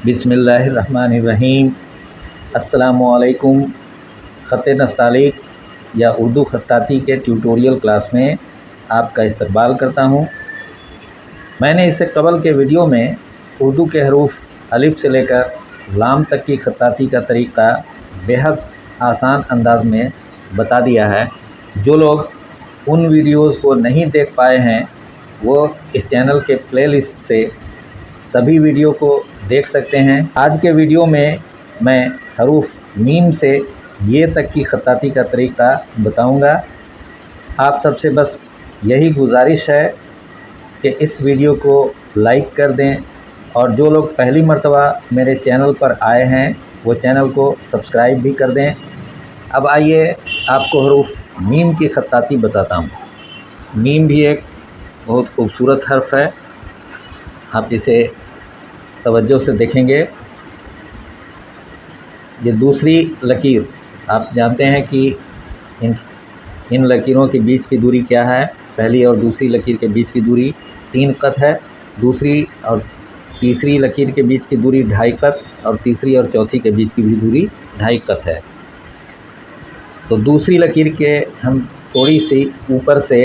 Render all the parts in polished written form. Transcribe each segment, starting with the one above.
बिस्मिल्लाहिर्रहमानिर्रहीम। अस्सलामुअलैकुम। ख़त नस्तालिक या उर्दू ख़त्ताती के ट्यूटोरियल क्लास में आपका इस्तकबाल करता हूँ। मैंने इससे कबल के वीडियो में उर्दू के हरूफ अलिफ से लेकर लाम तक की ख़त्ताती का तरीक़ा बेहद आसान अंदाज में बता दिया है। जो लोग उन वीडियोज़ को नहीं देख पाए हैं वो इस चैनल के प्लेलिस्ट से सभी वीडियो को देख सकते हैं। आज के वीडियो में मैं हरूफ मीम से ये तक की ख़त्ताती का तरीक़ा बताऊंगा। आप सबसे बस यही गुजारिश है कि इस वीडियो को लाइक कर दें और जो लोग पहली मर्तबा मेरे चैनल पर आए हैं वो चैनल को सब्सक्राइब भी कर दें। अब आइए आपको हरूफ मीम की ख़त्ताती बताता हूँ। मीम भी एक बहुत खूबसूरत हर्फ है। आप इसे तवज्जो से देखेंगे। ये दूसरी लकीर, आप जानते हैं कि इन लकीरों के बीच की दूरी क्या है। पहली और दूसरी लकीर के बीच की दूरी 3 कत है। दूसरी और तीसरी लकीर के बीच की दूरी 2.5 कत और तीसरी और चौथी के बीच की भी दूरी 2.5 कत है। तो दूसरी लकीर के हम थोड़ी सी ऊपर से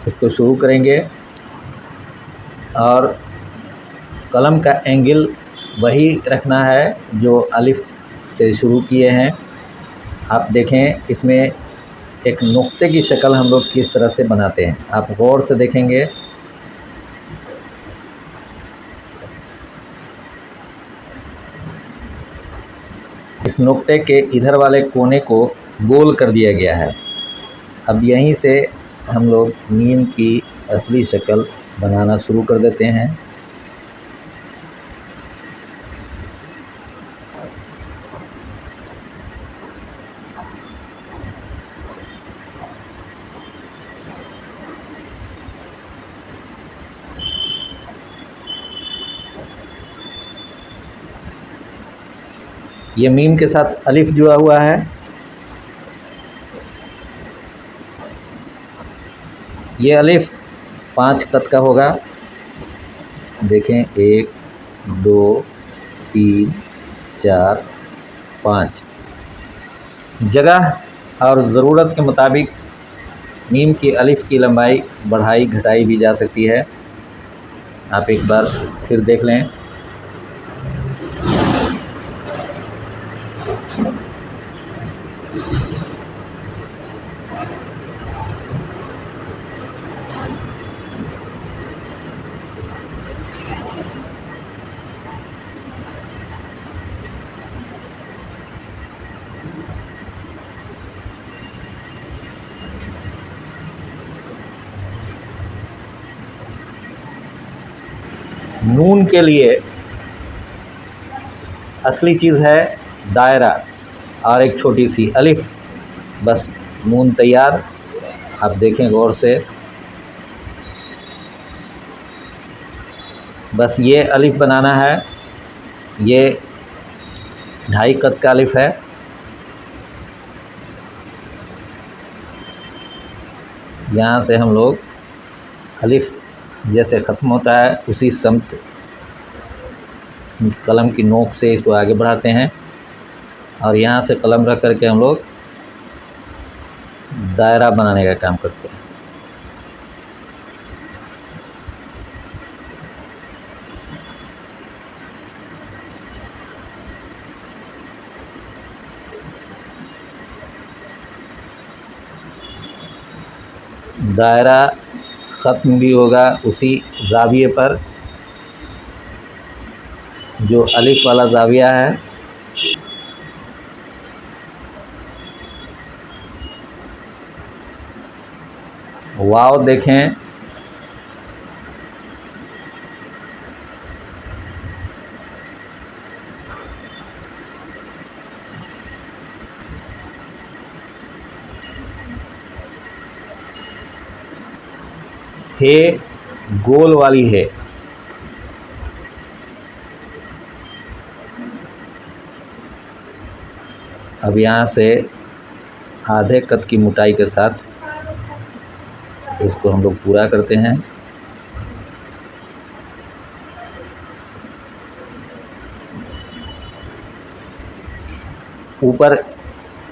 इसको शुरू करेंगे और कलम का एंगल वही रखना है जो अलिफ से शुरू किए हैं। आप देखें इसमें एक नुक्ते की शक्ल हम लोग किस तरह से बनाते हैं, आप गौर से देखेंगे। इस नुक्ते के इधर वाले कोने को गोल कर दिया गया है। अब यहीं से हम लोग मीम की असली शक्ल बनाना शुरू कर देते हैं। ये मीम के साथ अलिफ जुड़ा हुआ है। ये अलिफ 5 कत का होगा। देखें 1 2 3 4 5। जगह और ज़रूरत के मुताबिक मीम की अलिफ की लंबाई बढ़ाई घटाई भी जा सकती है। आप एक बार फिर देख लें। नून के लिए असली चीज़ है दायरा और एक छोटी सी अलिफ, बस नून तैयार। आप देखें गौर से, बस ये अलिफ बनाना है। ये 2.5 कत का अलिफ है। यहाँ से हम लोग अलिफ जैसे ख़त्म होता है उसी समत कलम की नोक से इसको आगे बढ़ाते हैं और यहाँ से कलम रख करके हम लोग दायरा बनाने का काम करते हैं। दायरा ख़त्म भी होगा उसी ज़ाविये पर जो अलिफ वाला ज़ाविया है। वाव देखें, हे गोल वाली है। अब यहाँ से आधे कत की मोटाई के साथ इसको हम लोग पूरा करते हैं। ऊपर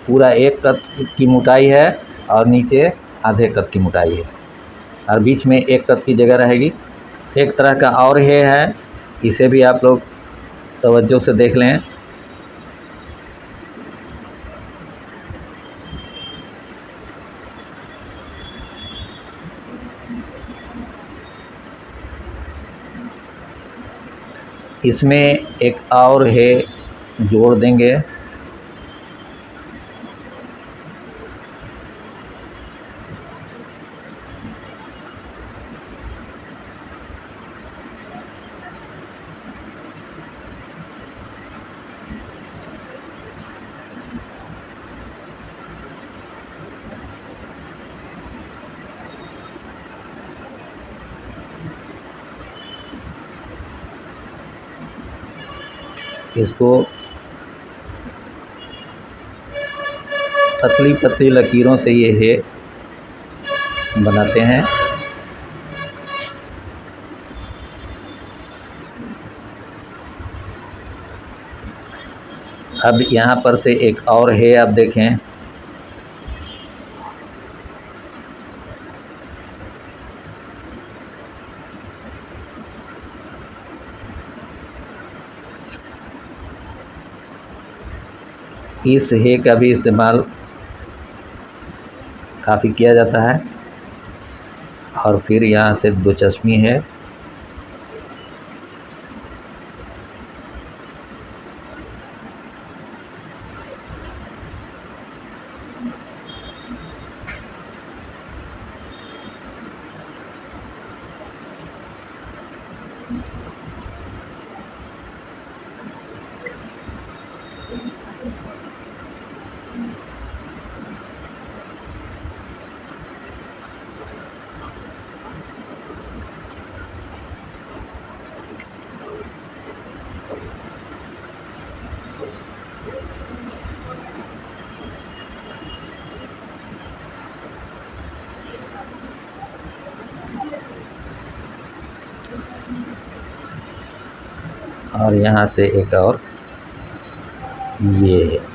पूरा 1 कद की मोटाई है और नीचे आधे कद की मोटाई है और बीच में 1 कद की जगह रहेगी। एक तरह का और हे है, इसे भी आप लोग तवज्जो से देख लें। इसमें एक और हे जोड़ देंगे। इसको पतली पतली लकीरों से ये हे बनाते हैं। अब यहाँ पर से एक और है, आप देखें। इस हे का भी इस्तेमाल काफ़ी किया जाता है। और फिर यहाँ से 2 चश्मी है। और यहाँ से एक और ये है।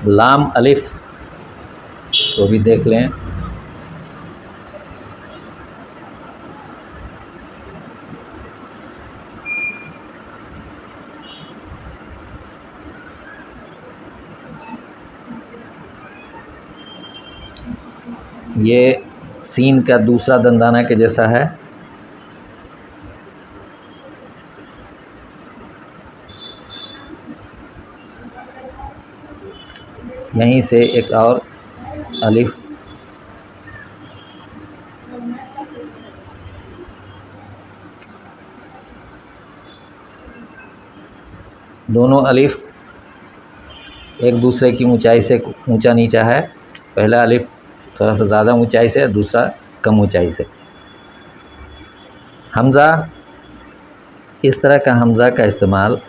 लाम अलिफ तो भी देख लें। ये सीन का दूसरा दंदाना के जैसा है। यहीं से एक और अलिफ, दोनों अलिफ एक दूसरे की ऊंचाई से ऊंचा नीचा है। पहला अलिफ थोड़ा सा ज़्यादा ऊंचाई से, दूसरा कम ऊंचाई से। हमज़ा, इस तरह का हमज़ा का इस्तेमाल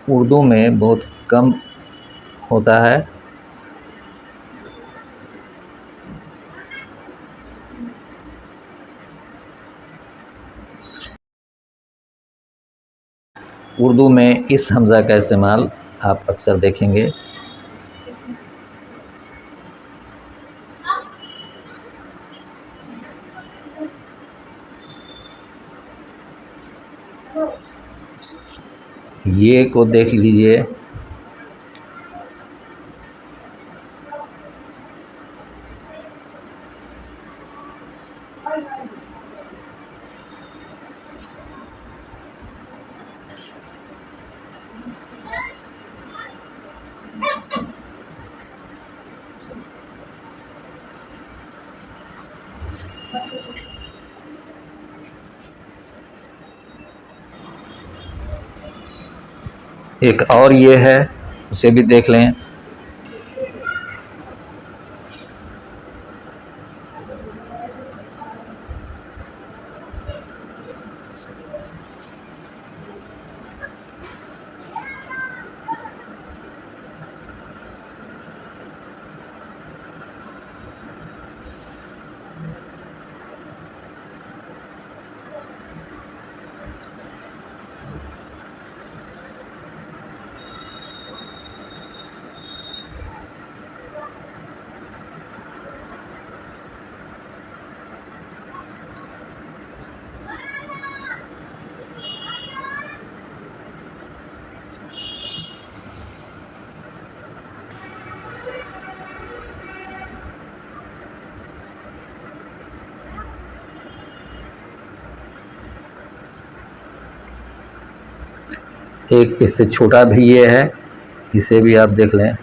उर्दू में बहुत कम होता है। उर्दू में इस हमज़ा का इस्तेमाल आप अक्सर देखेंगे। ये को देख लीजिए। एक और ये है, उसे भी देख लें। एक इससे छोटा भी ये है, इसे भी आप देख लें।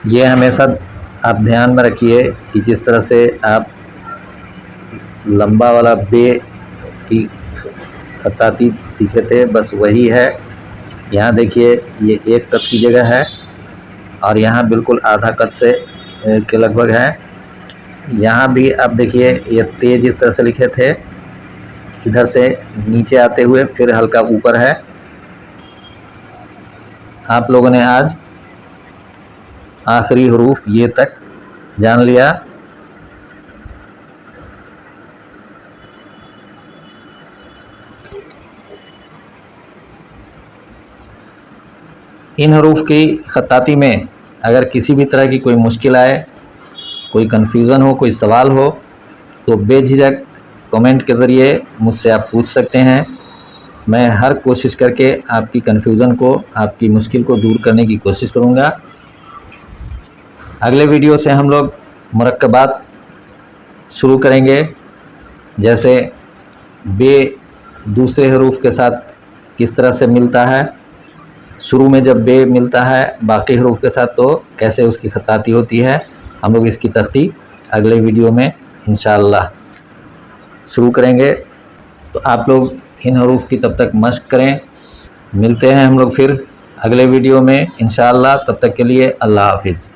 ये हमेशा आप ध्यान में रखिए कि जिस तरह से आप लंबा वाला बे की खत्ताती सीखे थे, बस वही है। यहाँ देखिए ये एक कत की जगह है और यहाँ बिल्कुल आधा कत से के लगभग है। यहाँ भी आप देखिए ये तेज इस तरह से लिखे थे, इधर से नीचे आते हुए फिर हल्का ऊपर है। आप लोगों ने आज आखिरी हरूफ ये तक जान लिया। इन हरूफ की खत्ताती में अगर किसी भी तरह की कोई मुश्किल आए, कोई कन्फ्यूज़न हो, कोई सवाल हो, तो बेझिझक कमेंट के ज़रिए मुझसे आप पूछ सकते हैं। मैं हर कोशिश करके आपकी कन्फ्यूज़न को, आपकी मुश्किल को दूर करने की कोशिश करूँगा। अगले वीडियो से हम लोग मुरक्कबात शुरू करेंगे, जैसे बे दूसरे हरूफ के साथ किस तरह से मिलता है, शुरू में जब बे मिलता है बाकी हरूफ के साथ तो कैसे उसकी खत्ताती होती है। हम लोग इसकी तरतीब अगले वीडियो में इंशाअल्लाह शुरू करेंगे। तो आप लोग इन हरूफ की तब तक मश्क करें। मिलते हैं हम लोग फिर अगले वीडियो में इंशाअल्लाह। तब तक के लिए अल्लाह हाफिज़।